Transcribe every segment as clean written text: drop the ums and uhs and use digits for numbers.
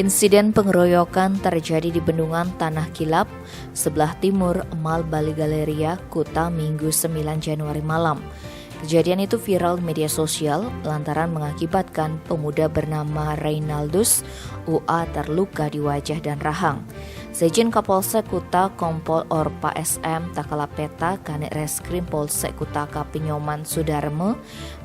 Insiden pengeroyokan terjadi di Bendungan Tanah Kilap, sebelah timur Mall Bali Galleria, Kuta, Minggu 9 Januari malam. Kejadian itu viral di media sosial lantaran mengakibatkan pemuda bernama Reynaldus UA terluka di wajah dan rahang. Sejen Kapolsek Kuta Kompol Orpa SM Takalapeta Kanit Reskrim Polsek Kuta Kapinyoman Sudarme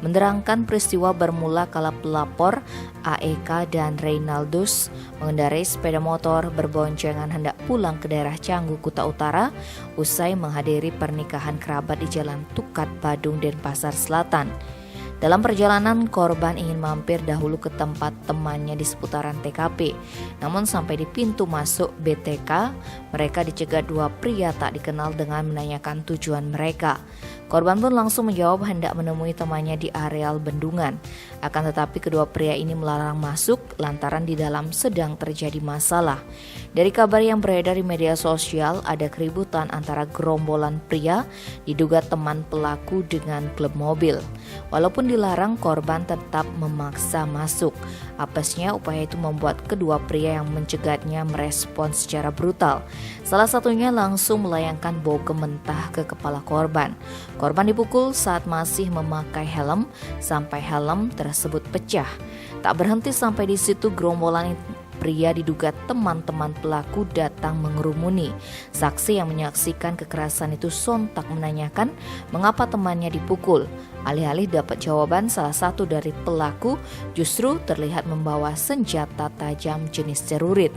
menerangkan peristiwa bermula kala pelapor AEK dan Reynaldus mengendarai sepeda motor berboncengan hendak pulang ke daerah Canggu, Kuta Utara usai menghadiri pernikahan kerabat di Jalan Tukat, Badung, Denpasar Selatan. Dalam perjalanan, korban ingin mampir dahulu ke tempat temannya di seputaran TKP. Namun sampai di pintu masuk BTK, mereka dicegat dua pria tak dikenal dengan menanyakan tujuan mereka. Korban pun langsung menjawab hendak menemui temannya di areal bendungan. Akan tetapi kedua pria ini melarang masuk lantaran di dalam sedang terjadi masalah. Dari kabar yang beredar di media sosial, ada keributan antara gerombolan pria diduga teman pelaku dengan klub mobil. Walaupun dilarang, korban tetap memaksa masuk. Apesnya upaya itu membuat kedua pria yang mencegatnya merespons secara brutal. Salah satunya langsung melayangkan bogem mentah ke kepala korban. Korban dipukul saat masih memakai helm sampai helm tersebut pecah. Tak berhenti sampai di situ, gerombolan pria diduga teman-teman pelaku datang mengerumuni. Saksi yang menyaksikan kekerasan itu sontak menanyakan mengapa temannya dipukul. Alih-alih dapat jawaban, salah satu dari pelaku justru terlihat membawa senjata tajam jenis celurit.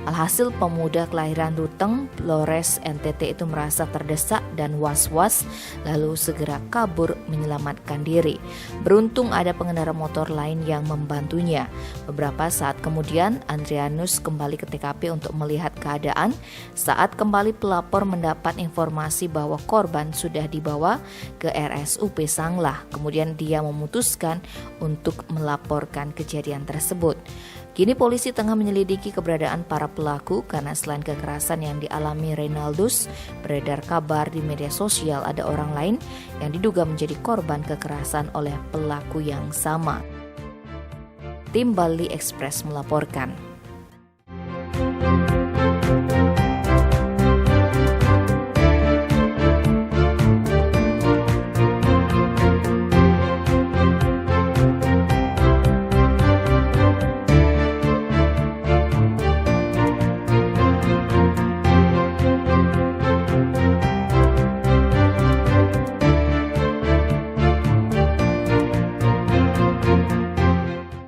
Alhasil pemuda kelahiran Ruteng, Flores, NTT itu merasa terdesak dan was-was lalu segera kabur menyelamatkan diri. Beruntung ada pengendara motor lain yang membantunya. Beberapa saat kemudian Andrianus kembali ke TKP untuk melihat keadaan. Saat kembali pelapor mendapat informasi bahwa korban sudah dibawa ke RSUP Sanglah. Kemudian dia memutuskan untuk melaporkan kejadian tersebut. Kini polisi tengah menyelidiki keberadaan para pelaku karena selain kekerasan yang dialami Reynaldus, beredar kabar di media sosial ada orang lain yang diduga menjadi korban kekerasan oleh pelaku yang sama. Tim Bali Express melaporkan.